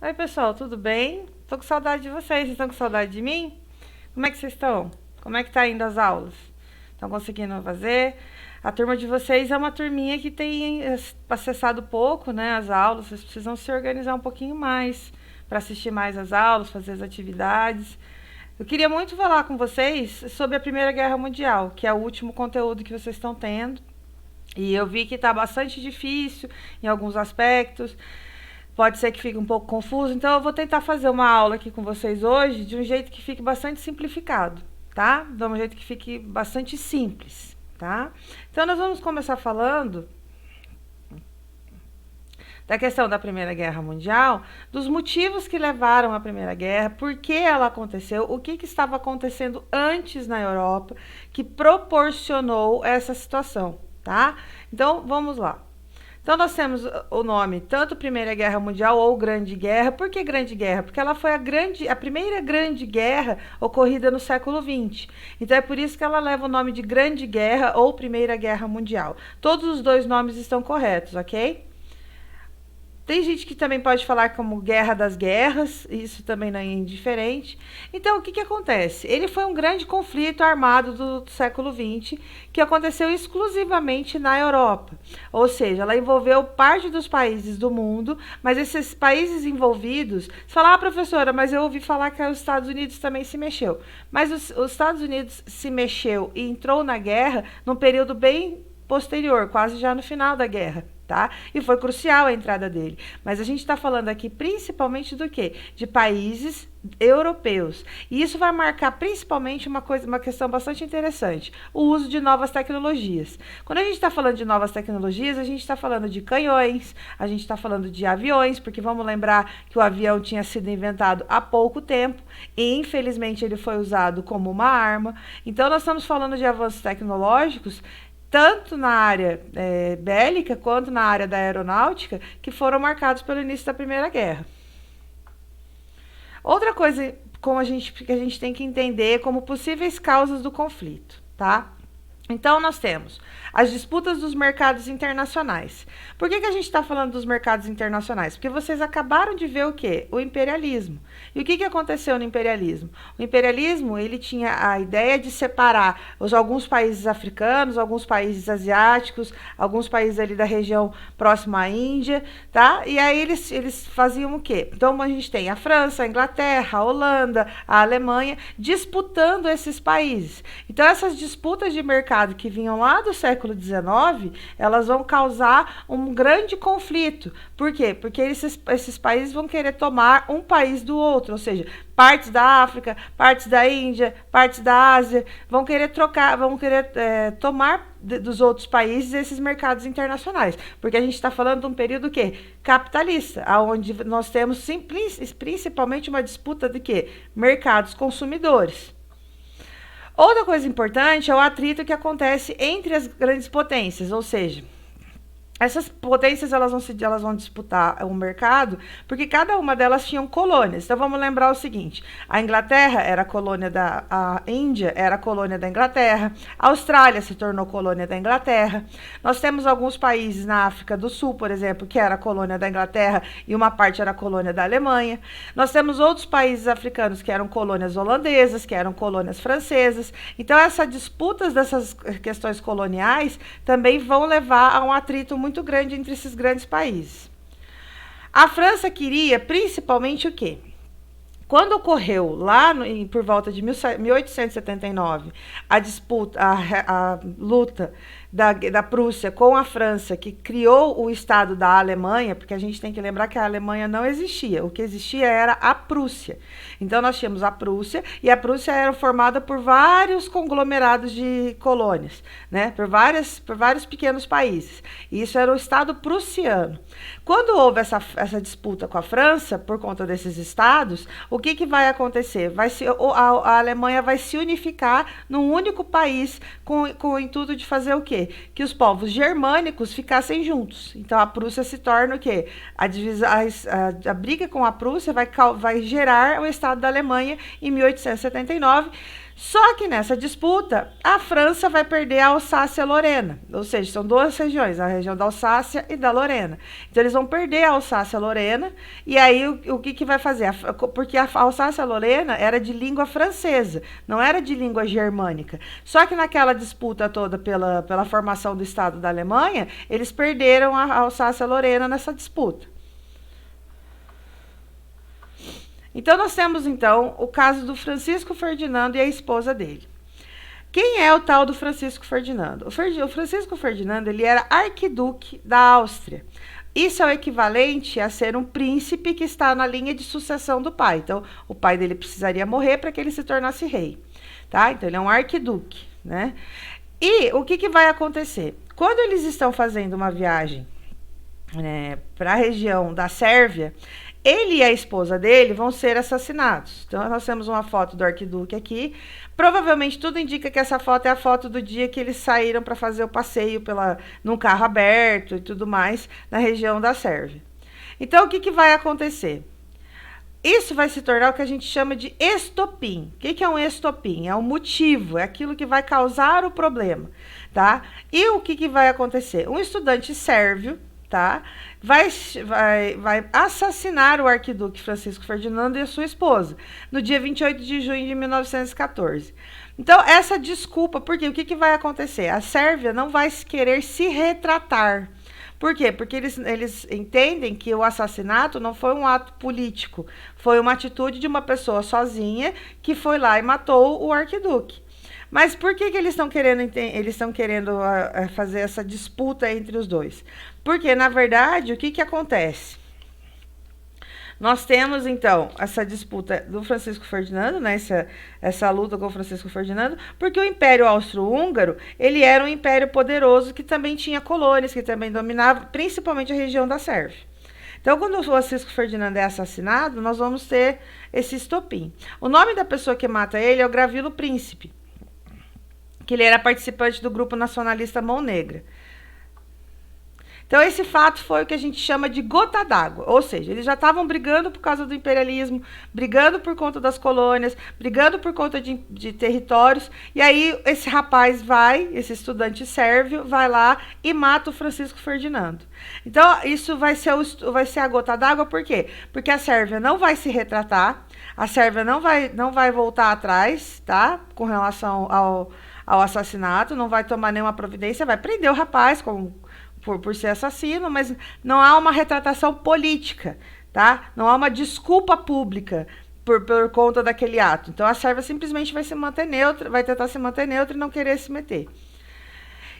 Oi, pessoal, tudo bem? Tô com saudade de vocês. Vocês estão com saudade de mim? Como é que vocês estão? Como é que tá indo as aulas? Estão conseguindo fazer? A turma de vocês é uma turminha que tem acessado pouco, né, as aulas. Vocês precisam se organizar um pouquinho mais para assistir mais as aulas, fazer as atividades. Eu queria muito falar com vocês sobre a Primeira Guerra Mundial, que é o último conteúdo que vocês estão tendo. E eu vi que está bastante difícil em alguns aspectos. Pode ser que fique um pouco confuso, então eu vou tentar fazer uma aula aqui com vocês hoje de um jeito que fique bastante simplificado, tá? De um jeito que fique bastante simples, tá? Então nós vamos começar falando da questão da Primeira Guerra Mundial, dos motivos que levaram à Primeira Guerra, por que ela aconteceu, o que estava acontecendo antes na Europa que proporcionou essa situação, tá? Então vamos lá. Então nós temos o nome tanto Primeira Guerra Mundial ou Grande Guerra. Por que Grande Guerra? Porque ela foi a primeira grande guerra ocorrida no século XX. Então é por isso que ela leva o nome de Grande Guerra ou Primeira Guerra Mundial. Todos os dois nomes estão corretos, ok? Tem gente que também pode falar como Guerra das Guerras, isso também não é indiferente. Então, o que acontece? Ele foi um grande conflito armado do século XX que aconteceu exclusivamente na Europa. Ou seja, ela envolveu parte dos países do mundo, mas esses países envolvidos... Você fala, professora, mas eu ouvi falar que os Estados Unidos também se mexeu. Mas os Estados Unidos se mexeu e entrou na guerra num período bem posterior, quase já no final da guerra. Tá? E foi crucial a entrada dele. Mas a gente está falando aqui principalmente do quê? De países europeus. E isso vai marcar principalmente uma questão bastante interessante: o uso de novas tecnologias. Quando a gente está falando de novas tecnologias, a gente está falando de canhões, a gente está falando de aviões, porque vamos lembrar que o avião tinha sido inventado há pouco tempo e infelizmente ele foi usado como uma arma. Então nós estamos falando de avanços tecnológicos tanto na área bélica quanto na área da aeronáutica, que foram marcados pelo início da Primeira Guerra. Outra coisa que a gente tem que entender como possíveis causas do conflito, tá? Então, nós temos as disputas dos mercados internacionais. Por que a gente está falando dos mercados internacionais? Porque vocês acabaram de ver o quê? O imperialismo. E o que aconteceu no imperialismo? O imperialismo, ele tinha a ideia de separar alguns países africanos, alguns países asiáticos, alguns países ali da região próxima à Índia, tá? E aí eles faziam o quê? Então, a gente tem a França, a Inglaterra, a Holanda, a Alemanha, disputando esses países. Então, essas disputas de mercado que vinham lá do século XIX, elas vão causar um grande conflito. Por quê? Porque esses países vão querer tomar um país do outro, ou seja, partes da África, partes da Índia, partes da Ásia, vão querer trocar, vão querer tomar dos outros países esses mercados internacionais, porque a gente está falando de um período que capitalista, onde nós temos principalmente uma disputa de quê? Mercados consumidores. Outra coisa importante é o atrito que acontece entre as grandes potências, ou seja, essas potências elas vão disputar o mercado porque cada uma delas tinham colônias. Então vamos lembrar o seguinte: a Inglaterra era colônia a Índia era colônia da Inglaterra, a Austrália se tornou colônia da Inglaterra. Nós temos alguns países na África do Sul, por exemplo, que era colônia da Inglaterra e uma parte era colônia da Alemanha. Nós temos outros países africanos que eram colônias holandesas, que eram colônias francesas. Então essas disputas dessas questões coloniais também vão levar a um atrito muito grande entre esses grandes países. A França queria principalmente o quê? Quando ocorreu lá por volta de 1879 a disputa, a luta da Prússia com a França, que criou o Estado da Alemanha, porque a gente tem que lembrar que a Alemanha não existia, o que existia era a Prússia. Então nós tínhamos a Prússia, e a Prússia era formada por vários conglomerados de colônias, né? por vários pequenos países. E isso era o Estado prussiano. Quando houve essa disputa com a França, por conta desses estados, o que vai acontecer? A Alemanha vai se unificar num único país com o intuito de fazer o quê? Que os povos germânicos ficassem juntos. Então a Prússia se torna o quê? A briga com a Prússia vai gerar o Estado da Alemanha em 1879, Só que nessa disputa, a França vai perder a Alsácia-Lorena, ou seja, são duas regiões, a região da Alsácia e da Lorena. Então, eles vão perder a Alsácia-Lorena, e aí o que vai fazer? Porque a Alsácia-Lorena era de língua francesa, não era de língua germânica. Só que naquela disputa toda pela formação do Estado da Alemanha, eles perderam a Alsácia-Lorena nessa disputa. Então, nós temos, então, o caso do Francisco Ferdinando e a esposa dele. Quem é o tal do Francisco Ferdinando? O Francisco Ferdinando, ele era arquiduque da Áustria. Isso é o equivalente a ser um príncipe que está na linha de sucessão do pai. Então, o pai dele precisaria morrer para que ele se tornasse rei. Tá? Então, ele é um arquiduque, né? E o que vai acontecer? Quando eles estão fazendo uma viagem para a região da Sérvia, ele e a esposa dele vão ser assassinados. Então, nós temos uma foto do arquiduque aqui. Provavelmente, tudo indica que essa foto é a foto do dia que eles saíram para fazer o passeio num carro aberto e tudo mais, na região da Sérvia. Então, o que vai acontecer? Isso vai se tornar o que a gente chama de estopim. O que é um estopim? É um motivo, é aquilo que vai causar o problema, tá? E o que vai acontecer? Um estudante sérvio, tá? Vai assassinar o arquiduque Francisco Ferdinando e a sua esposa, no dia 28 de junho de 1914. Então, essa desculpa, porque o que vai acontecer? A Sérvia não vai querer se retratar. Por quê? Porque eles entendem que o assassinato não foi um ato político, foi uma atitude de uma pessoa sozinha que foi lá e matou o arquiduque. Mas por que eles estão querendo fazer essa disputa entre os dois? Porque, na verdade, o que acontece? Nós temos, então, essa disputa do Francisco Ferdinando, né, essa luta com o Francisco Ferdinando, porque o Império Austro-Húngaro, ele era um império poderoso que também tinha colônias, que também dominava, principalmente a região da Sérvia. Então, quando o Francisco Ferdinando é assassinado, nós vamos ter esse estopim. O nome da pessoa que mata ele é o Gravilo Príncipe, que ele era participante do grupo nacionalista Mão Negra. Então, esse fato foi o que a gente chama de gota d'água, ou seja, eles já estavam brigando por causa do imperialismo, brigando por conta das colônias, brigando por conta de territórios, e aí esse rapaz esse estudante sérvio, vai lá e mata o Francisco Ferdinando. Então, isso vai ser a gota d'água, por quê? Porque a Sérvia não vai se retratar, a Sérvia não vai voltar atrás, tá? Com relação ao assassinato, não vai tomar nenhuma providência, vai prender o rapaz por ser assassino, mas não há uma retratação política, tá? Não há uma desculpa pública por conta daquele ato. Então, a Sérvia simplesmente vai se manter neutra, vai tentar se manter neutra e não querer se meter.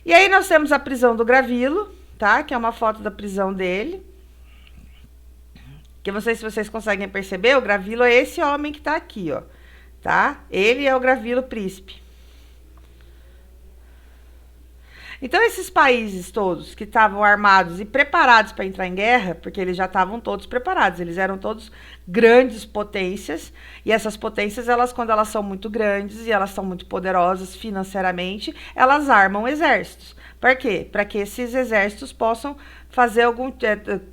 E aí nós temos a prisão do Gravilo, tá? Que é uma foto da prisão dele. Que não sei se vocês conseguem perceber, o Gravilo é esse homem que tá aqui, ó, tá? Ele é o Gravilo Príncipe. Então, esses países todos que estavam armados e preparados para entrar em guerra, porque eles já estavam todos preparados, eles eram todos grandes potências, e essas potências, quando elas são muito grandes e elas são muito poderosas financeiramente, elas armam exércitos. Para quê? Para que esses exércitos possam fazer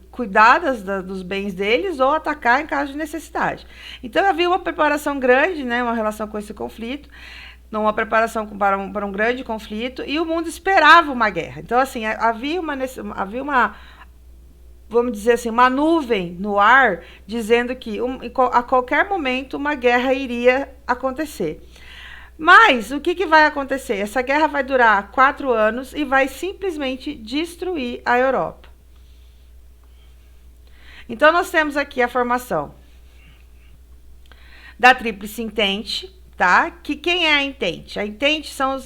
cuidar dos bens deles ou atacar em caso de necessidade. Então, havia uma preparação grande, né, uma relação com esse conflito, uma preparação para um grande conflito, e o mundo esperava uma guerra. Então, assim, havia uma, vamos dizer assim, uma nuvem no ar, dizendo que a qualquer momento uma guerra iria acontecer. Mas, o que vai acontecer? Essa guerra vai durar 4 anos e vai simplesmente destruir a Europa. Então, nós temos aqui a formação da Tríplice Entente, tá? Que quem é a Entente? A Entente são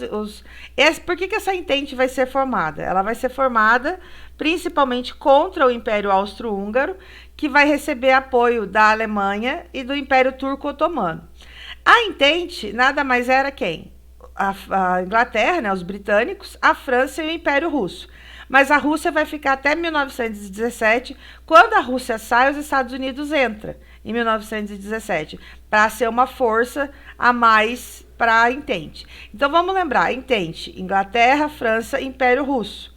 por que essa Entente vai ser formada? Ela vai ser formada principalmente contra o Império Austro-Húngaro, que vai receber apoio da Alemanha e do Império Turco-Otomano. A Entente nada mais era quem? A Inglaterra, né, os britânicos, a França e o Império Russo. Mas a Rússia vai ficar até 1917, quando a Rússia sai, os Estados Unidos entram, em 1917, para ser uma força a mais para a Entente. Então, vamos lembrar, Entente, Inglaterra, França, Império Russo,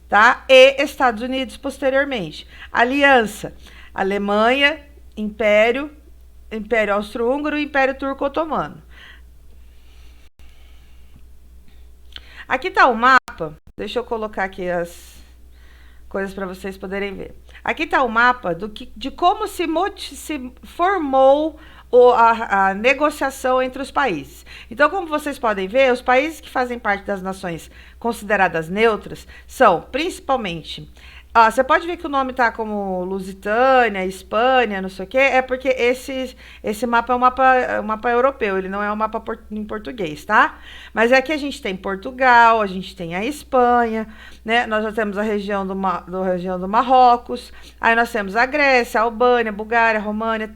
tá? E Estados Unidos posteriormente. Aliança, Alemanha, Império Austro-Húngaro e Império Turco-Otomano. Aqui está o mapa. Deixa eu colocar aqui as coisas para vocês poderem ver. Aqui está o mapa de como se formou a negociação entre os países. Então, como vocês podem ver, os países que fazem parte das nações consideradas neutras são, principalmente... você pode ver que o nome tá como Lusitânia, Espanha, não sei o quê, é porque esse mapa é um mapa europeu, ele não é um mapa em português, tá? Mas aqui a gente tem Portugal, a gente tem a Espanha, né? Nós já temos a região do Marrocos, aí nós temos a Grécia, a Albânia, Bulgária, România,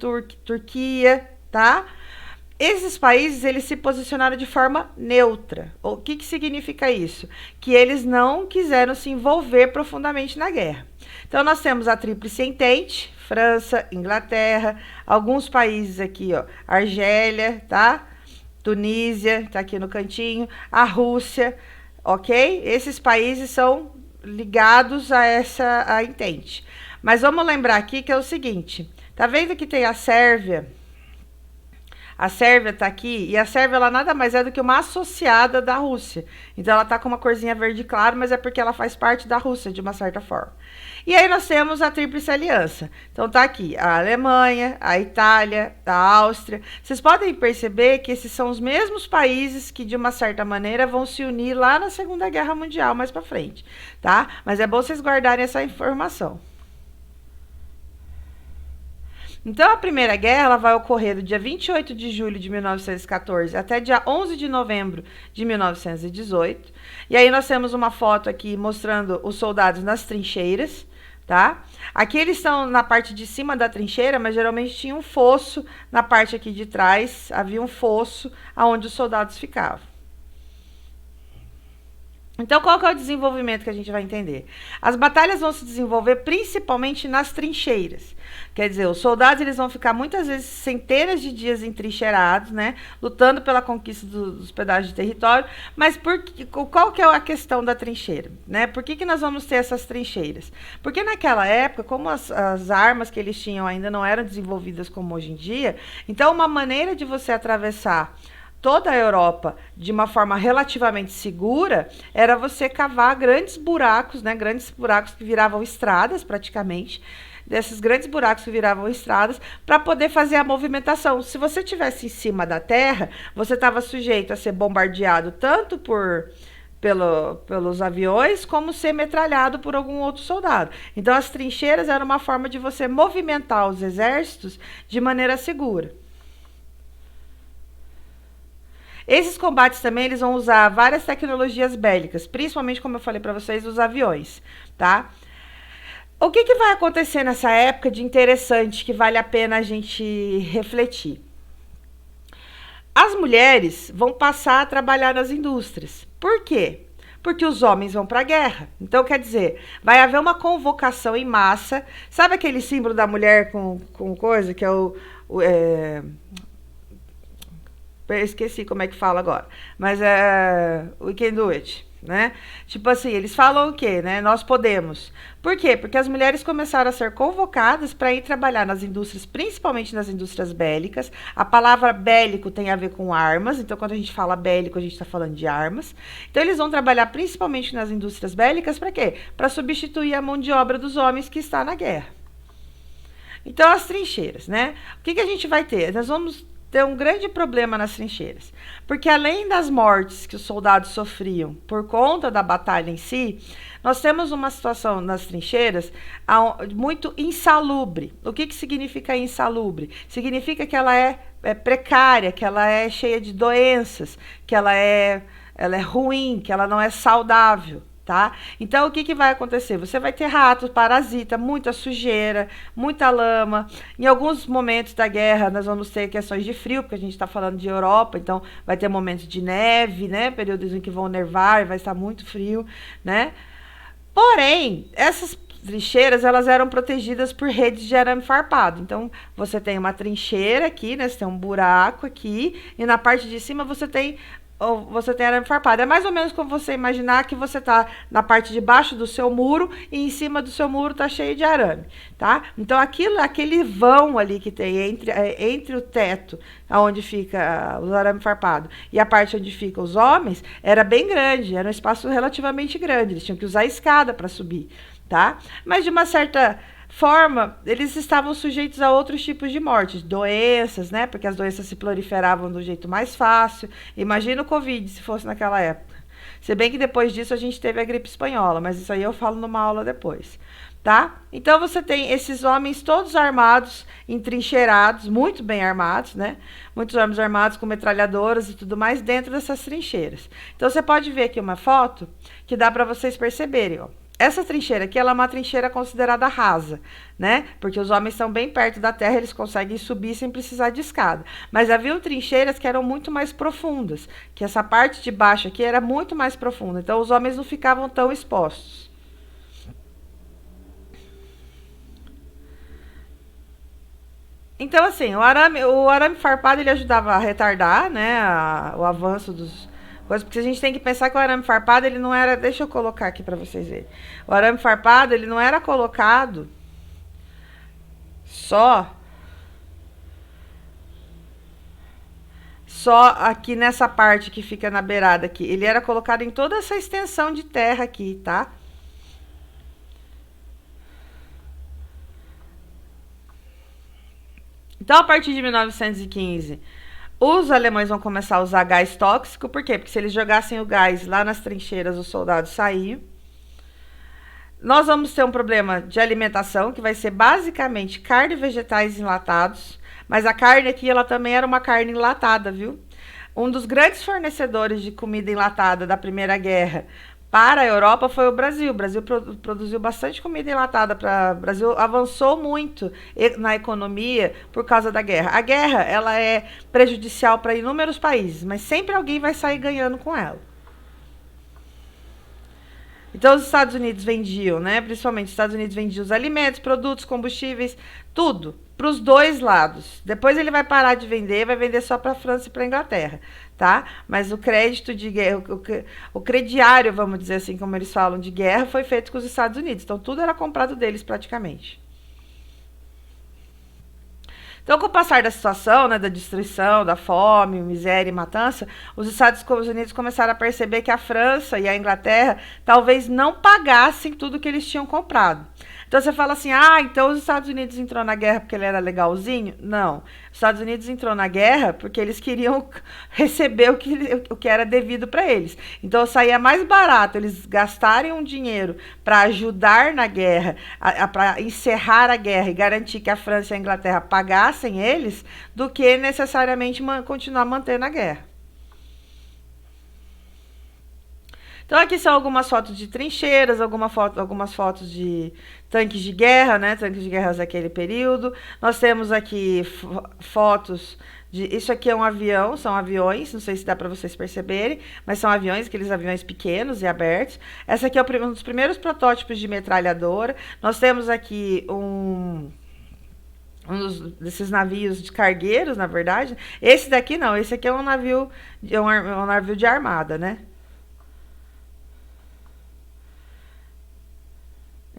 Turquia, tá? Esses países, eles se posicionaram de forma neutra. O que significa isso? Que eles não quiseram se envolver profundamente na guerra. Então, nós temos a Tríplice Entente, França, Inglaterra, alguns países aqui, ó, Argélia, tá? Tunísia, tá aqui no cantinho, a Rússia, ok? Esses países são ligados a Entente. Mas vamos lembrar aqui que é o seguinte, tá vendo que tem a Sérvia? A Sérvia está aqui, e a Sérvia ela nada mais é do que uma associada da Rússia. Então ela está com uma corzinha verde claro, mas é porque ela faz parte da Rússia, de uma certa forma. E aí nós temos a Tríplice Aliança. Então tá aqui a Alemanha, a Itália, a Áustria. Vocês podem perceber que esses são os mesmos países que, de uma certa maneira, vão se unir lá na Segunda Guerra Mundial, mais para frente, tá? Mas é bom vocês guardarem essa informação. Então, a Primeira Guerra ela vai ocorrer do dia 28 de julho de 1914 até dia 11 de novembro de 1918. E aí nós temos uma foto aqui mostrando os soldados nas trincheiras, tá? Aqui eles estão na parte de cima da trincheira, mas geralmente tinha um fosso na parte aqui de trás, havia um fosso onde os soldados ficavam. Então, qual que é o desenvolvimento que a gente vai entender? As batalhas vão se desenvolver principalmente nas trincheiras. Quer dizer, os soldados eles vão ficar muitas vezes centenas de dias entrincheirados, né? Lutando pela conquista dos pedaços de território. Mas qual que é a questão da trincheira? Né? Por que nós vamos ter essas trincheiras? Porque naquela época, como as armas que eles tinham ainda não eram desenvolvidas como hoje em dia, então uma maneira de você atravessar toda a Europa de uma forma relativamente segura era você cavar grandes buracos, né? Grandes buracos que viravam estradas praticamente, desses grandes buracos que viravam estradas, para poder fazer a movimentação. Se você estivesse em cima da terra, você estava sujeito a ser bombardeado tanto pelos aviões, como ser metralhado por algum outro soldado. Então as trincheiras eram uma forma de você movimentar os exércitos de maneira segura. Esses combates também eles vão usar várias tecnologias bélicas, principalmente, como eu falei para vocês, os aviões, tá? O que vai acontecer nessa época de interessante que vale a pena a gente refletir? As mulheres vão passar a trabalhar nas indústrias. Por quê? Porque os homens vão para a guerra. Então, quer dizer, vai haver uma convocação em massa. Sabe aquele símbolo da mulher com coisa, que é eu esqueci como é que fala agora, mas é we can do it, né? Tipo assim, eles falam o quê, né? Nós podemos. Por quê? Porque as mulheres começaram a ser convocadas para ir trabalhar nas indústrias, principalmente nas indústrias bélicas. A palavra bélico tem a ver com armas, então quando a gente fala bélico, a gente está falando de armas. Então eles vão trabalhar principalmente nas indústrias bélicas para quê? Para substituir a mão de obra dos homens que está na guerra. Então as trincheiras, né? O que a gente vai ter? Nós vamos ter um grande problema nas trincheiras, porque além das mortes que os soldados sofriam por conta da batalha em si, nós temos uma situação nas trincheiras muito insalubre. O que significa insalubre? Significa que ela é precária, que ela é cheia de doenças, que ela é ruim, que ela não é saudável. Tá? Então, o que vai acontecer? Você vai ter ratos, parasita, muita sujeira, muita lama. Em alguns momentos da guerra, nós vamos ter questões de frio, porque a gente está falando de Europa, então vai ter momentos de neve, né? Períodos em que vão nevar e vai estar muito frio, né? Porém, essas trincheiras, elas eram protegidas por redes de arame farpado. Então, você tem uma trincheira aqui, né? Você tem um buraco aqui, e na parte de cima você tem ou você tem arame farpado. É mais ou menos como você imaginar que você está na parte de baixo do seu muro e em cima do seu muro está cheio de arame, tá? Então aquele vão ali que tem entre o teto, onde fica o arame farpado, e a parte onde ficam os homens, era bem grande, era um espaço relativamente grande. Eles tinham que usar a escada para subir, tá? Mas de uma certa forma, eles estavam sujeitos a outros tipos de mortes, doenças, né? Porque as doenças se proliferavam do jeito mais fácil. Imagina o Covid se fosse naquela época. Se bem que depois disso a gente teve a gripe espanhola, mas isso aí eu falo numa aula depois, tá? Então você tem esses homens todos armados, entrincheirados, muito bem armados, né? Muitos homens armados com metralhadoras e tudo mais dentro dessas trincheiras. Então você pode ver aqui uma foto que dá para vocês perceberem, ó. Essa trincheira aqui, ela é uma trincheira considerada rasa, né? Porque os homens estão bem perto da terra, eles conseguem subir sem precisar de escada. Mas havia trincheiras que eram muito mais profundas, que essa parte de baixo aqui era muito mais profunda. Então, os homens não ficavam tão expostos. Então, assim, o arame farpado, ele ajudava a retardar, né, o avanço dos coisas, porque a gente tem que pensar que o arame farpado, ele não era, deixa eu colocar aqui para vocês verem. O arame farpado, ele não era colocado só aqui nessa parte que fica na beirada aqui. Ele era colocado em toda essa extensão de terra aqui, tá? Então, a partir de 1915, os alemães vão começar a usar gás tóxico. Por quê? Porque se eles jogassem o gás lá nas trincheiras, os soldados saíam. Nós vamos ter um problema de alimentação, que vai ser basicamente carne e vegetais enlatados. Mas a carne aqui, ela também era uma carne enlatada, viu? Um dos grandes fornecedores de comida enlatada da Primeira Guerra para a Europa foi o Brasil. O Brasil produziu bastante comida enlatada. O Brasil avançou muito na economia por causa da guerra. A guerra, ela é prejudicial para inúmeros países, mas sempre alguém vai sair ganhando com ela. Então, os Estados Unidos vendiam, né? Principalmente os Estados Unidos vendiam os alimentos, produtos, combustíveis, tudo, para os dois lados. Depois ele vai parar de vender, vai vender só para a França e para a Inglaterra, tá? Mas o crédito de guerra, o crediário, vamos dizer assim, como eles falam, de guerra, foi feito com os Estados Unidos. Então, tudo era comprado deles praticamente. Então, com o passar da situação, né, da destruição, da fome, miséria e matança, os Estados Unidos começaram a perceber que a França e a Inglaterra talvez não pagassem tudo que eles tinham comprado. Então você fala assim, então os Estados Unidos entrou na guerra porque ele era legalzinho? Não. Os Estados Unidos entrou na guerra porque eles queriam receber o que era devido para eles. Então saía mais barato eles gastarem um dinheiro para ajudar na guerra, para encerrar a guerra e garantir que a França e a Inglaterra pagassem eles, do que necessariamente continuar mantendo a guerra. Então, aqui são algumas fotos de trincheiras, algumas fotos de tanques de guerra, né? Tanques de guerra daquele período. Nós temos aqui fotos de... Isso aqui é um avião, são aviões, não sei se dá para vocês perceberem, mas são aviões, aqueles aviões pequenos e abertos. Essa aqui é um dos primeiros protótipos de metralhadora. Nós temos aqui desses navios de cargueiros, na verdade. Esse daqui não, esse aqui é um navio de armada, né?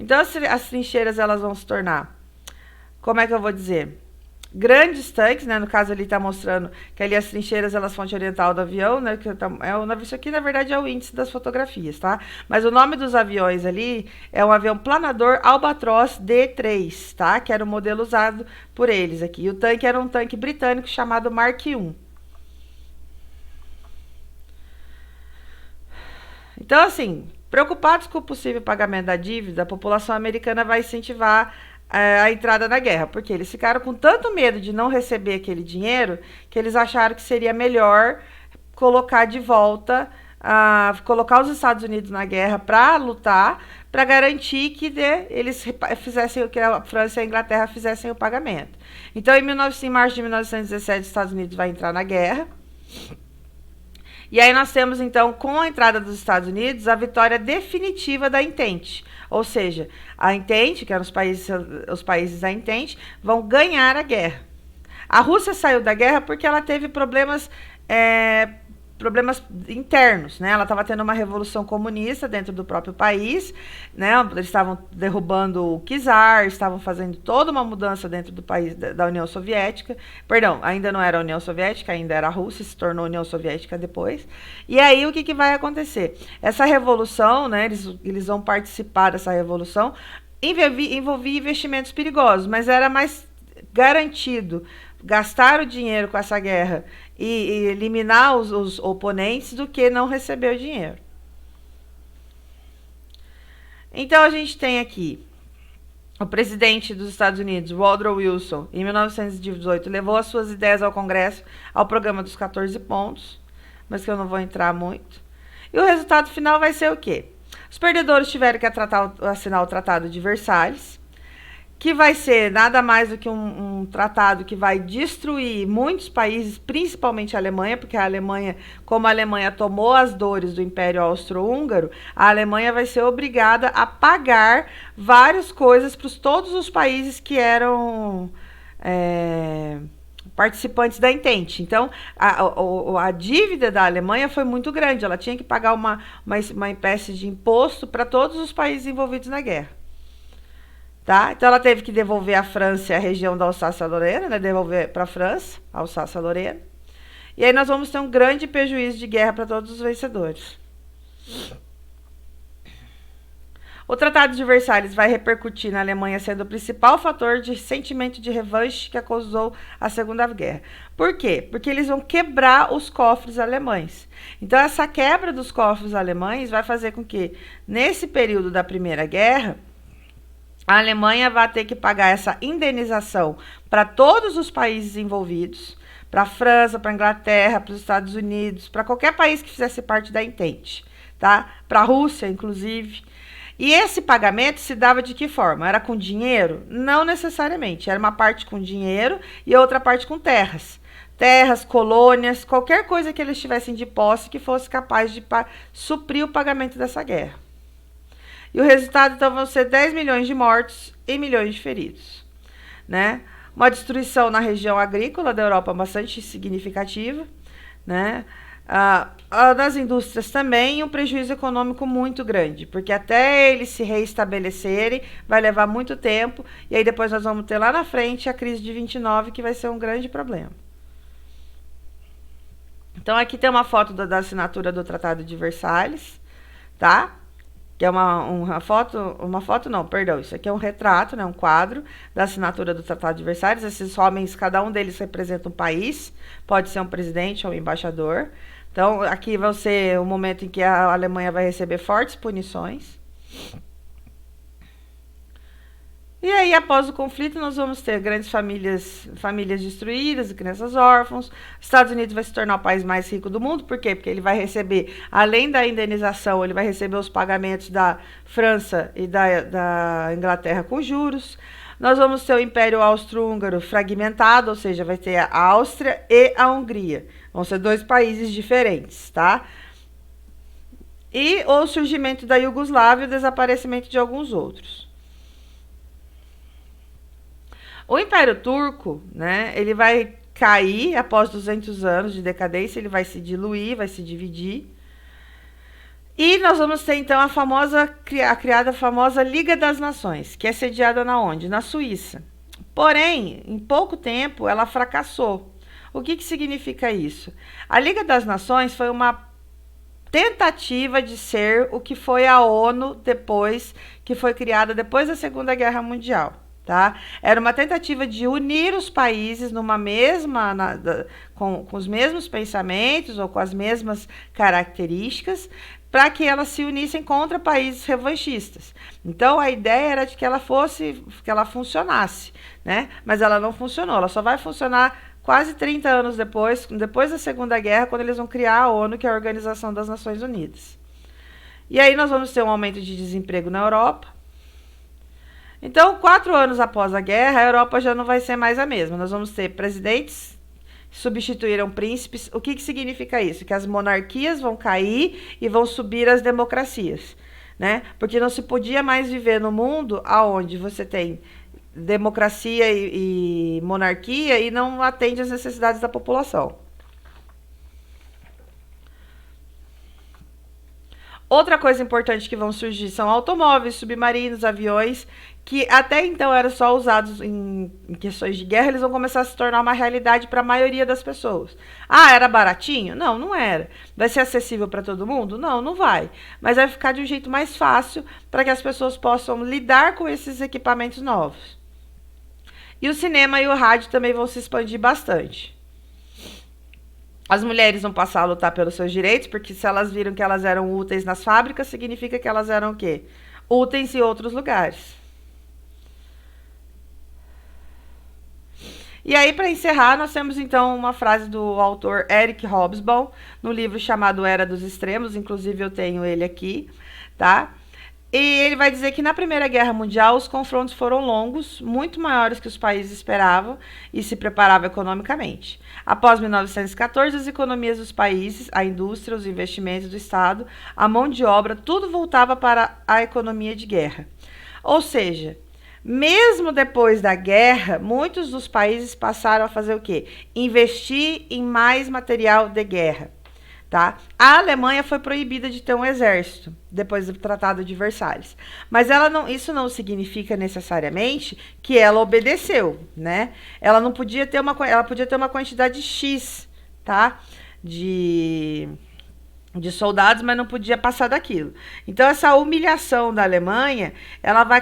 Então, as trincheiras, elas vão se tornar, como é que eu vou dizer? Grandes tanques, né? No caso, ali está mostrando que ali as trincheiras, elas fonte oriental do avião, né? Isso aqui, na verdade, é o índice das fotografias, tá? Mas o nome dos aviões ali é um avião planador Albatross D3, tá? Que era o modelo usado por eles aqui. E o tanque era um tanque britânico chamado Mark I. Então, assim... Preocupados com o possível pagamento da dívida, a população americana vai incentivar a entrada na guerra, porque eles ficaram com tanto medo de não receber aquele dinheiro, que eles acharam que seria melhor colocar de volta, colocar os Estados Unidos na guerra para lutar, para garantir que eles fizessem, que a França e a Inglaterra fizessem o pagamento. Então, em março de 1917, os Estados Unidos vai entrar na guerra. E aí nós temos, então, com a entrada dos Estados Unidos, a vitória definitiva da Entente. Ou seja, a Entente, que eram os países da Entente, vão ganhar a guerra. A Rússia saiu da guerra porque ela teve problemas problemas internos, né? Ela estava tendo uma revolução comunista dentro do próprio país, né? Eles estavam derrubando o czar, estavam fazendo toda uma mudança dentro do país da União Soviética. Perdão, ainda não era a União Soviética, ainda era a Rússia, se tornou União Soviética depois. E aí o que vai acontecer? Essa revolução, né? Eles vão participar dessa revolução, envolvia investimentos perigosos, mas era mais garantido gastar o dinheiro com essa guerra e eliminar os oponentes do que não receber o dinheiro. Então a gente tem aqui o presidente dos Estados Unidos, Woodrow Wilson, em 1918, levou as suas ideias ao Congresso, ao programa dos 14 pontos, mas que eu não vou entrar muito. E o resultado final vai ser o quê? Os perdedores tiveram que assinar o Tratado de Versalhes, que vai ser nada mais do que um tratado que vai destruir muitos países, principalmente a Alemanha, porque a Alemanha, como a Alemanha tomou as dores do Império Austro-Húngaro, a Alemanha vai ser obrigada a pagar várias coisas para todos os países que eram participantes da Entente. Então, a dívida da Alemanha foi muito grande, ela tinha que pagar uma espécie de imposto para todos os países envolvidos na guerra. Tá? Então ela teve que devolver à França a região da Alsácia-Lorena, né? Devolver para a França, a Alsácia-Lorena. E aí nós vamos ter um grande prejuízo de guerra para todos os vencedores. O Tratado de Versalhes vai repercutir na Alemanha, sendo o principal fator de sentimento de revanche que causou a Segunda Guerra. Por quê? Porque eles vão quebrar os cofres alemães. Então essa quebra dos cofres alemães vai fazer com que, nesse período da Primeira Guerra, a Alemanha vai ter que pagar essa indenização para todos os países envolvidos, para a França, para a Inglaterra, para os Estados Unidos, para qualquer país que fizesse parte da Entente, tá? Para a Rússia, inclusive. E esse pagamento se dava de que forma? Era com dinheiro? Não necessariamente. Era uma parte com dinheiro e outra parte com terras. Terras, colônias, qualquer coisa que eles tivessem de posse que fosse capaz de suprir o pagamento dessa guerra. E o resultado, então, vão ser 10 milhões de mortos e milhões de feridos, né? Uma destruição na região agrícola da Europa bastante significativa, né? Das indústrias também, e um prejuízo econômico muito grande, porque até eles se reestabelecerem vai levar muito tempo, e aí depois nós vamos ter lá na frente a crise de 29, que vai ser um grande problema. Então aqui tem uma foto da assinatura do Tratado de Versalhes, tá? Que é uma foto não, perdão, isso aqui é um retrato, né, um quadro da assinatura do Tratado de Versalhes. Esses homens, cada um deles representa um país, pode ser um presidente ou um embaixador. Então, aqui vai ser o momento em que a Alemanha vai receber fortes punições. E aí, após o conflito, nós vamos ter grandes famílias destruídas e crianças órfãos. Os Estados Unidos vai se tornar o país mais rico do mundo. Por quê? Porque ele vai receber, além da indenização, ele vai receber os pagamentos da França e da Inglaterra com juros. Nós vamos ter o Império Austro-Húngaro fragmentado, ou seja, vai ter a Áustria e a Hungria. Vão ser dois países diferentes, tá? E o surgimento da Iugoslávia e o desaparecimento de alguns outros. O Império Turco, né, ele vai cair após 200 anos de decadência, ele vai se diluir, vai se dividir. E nós vamos ter, então, a criada famosa Liga das Nações, que é sediada na onde? Na Suíça. Porém, em pouco tempo, ela fracassou. O que significa isso? A Liga das Nações foi uma tentativa de ser o que foi a ONU depois, que foi criada depois da Segunda Guerra Mundial. Tá? Era uma tentativa de unir os países numa mesma, com os mesmos pensamentos ou com as mesmas características, para que elas se unissem contra países revanchistas. Então a ideia era de que ela funcionasse, né? Mas ela não funcionou, ela só vai funcionar quase 30 anos depois da Segunda Guerra, quando eles vão criar a ONU, que é a Organização das Nações Unidas. E aí nós vamos ter um aumento de desemprego na Europa. Então, 4 anos após a guerra, a Europa já não vai ser mais a mesma. Nós vamos ter presidentes que substituíram príncipes. O que significa isso? Que as monarquias vão cair e vão subir as democracias, né? Porque não se podia mais viver no mundo onde você tem democracia e monarquia e não atende às necessidades da população. Outra coisa importante que vão surgir são automóveis, submarinos, aviões, que até então eram só usados em questões de guerra, eles vão começar a se tornar uma realidade para a maioria das pessoas. Ah, era baratinho? Não, não era. Vai ser acessível para todo mundo? Não, não vai. Mas vai ficar de um jeito mais fácil para que as pessoas possam lidar com esses equipamentos novos. E o cinema e o rádio também vão se expandir bastante. As mulheres vão passar a lutar pelos seus direitos, porque se elas viram que elas eram úteis nas fábricas, significa que elas eram o quê? Úteis em outros lugares. E aí, para encerrar, nós temos então uma frase do autor Eric Hobsbawm, no livro chamado Era dos Extremos, inclusive eu tenho ele aqui, tá? E ele vai dizer que na Primeira Guerra Mundial os confrontos foram longos, muito maiores que os países esperavam e se preparavam economicamente. Após 1914, as economias dos países, a indústria, os investimentos do Estado, a mão de obra, tudo voltava para a economia de guerra. Ou seja, mesmo depois da guerra, muitos dos países passaram a fazer o quê? Investir em mais material de guerra. Tá? A Alemanha foi proibida de ter um exército depois do Tratado de Versalhes, mas isso não significa necessariamente que ela obedeceu, né? Ela não podia ter ela podia ter uma quantidade X, tá? De soldados, mas não podia passar daquilo. Então, essa humilhação da Alemanha, ela vai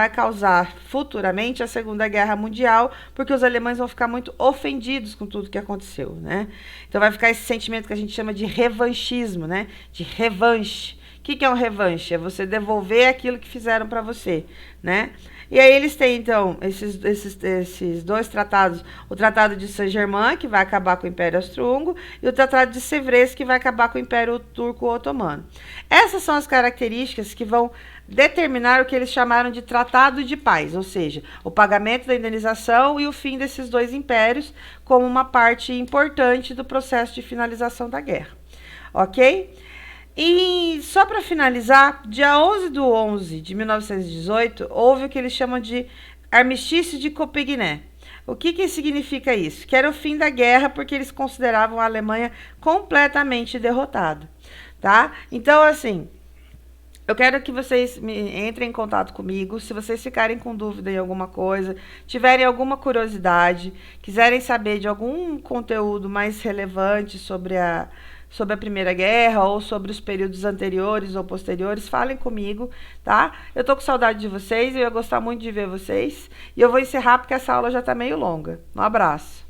causar futuramente a Segunda Guerra Mundial, porque os alemães vão ficar muito ofendidos com tudo que aconteceu, né? Então, vai ficar esse sentimento que a gente chama de revanchismo, né? De revanche. O que é um revanche? É você devolver aquilo que fizeram para você, né? E aí eles têm, então, esses dois tratados. O Tratado de Saint-Germain, que vai acabar com o Império Austro-Húngaro, e o Tratado de Sèvres, que vai acabar com o Império Turco-Otomano. Essas são as características que vão determinar o que eles chamaram de Tratado de Paz, ou seja, o pagamento da indenização e o fim desses dois impérios como uma parte importante do processo de finalização da guerra. Ok? E só para finalizar, dia 11/11 de 1918, houve o que eles chamam de Armistício de Compiègne. O que significa isso? Que era o fim da guerra porque eles consideravam a Alemanha completamente derrotada, tá? Então, assim, eu quero que vocês entrem em contato comigo, se vocês ficarem com dúvida em alguma coisa, tiverem alguma curiosidade, quiserem saber de algum conteúdo mais relevante sobre a Primeira Guerra ou sobre os períodos anteriores ou posteriores, falem comigo, tá? Eu tô com saudade de vocês, eu ia gostar muito de ver vocês. E eu vou encerrar porque essa aula já tá meio longa. Um abraço.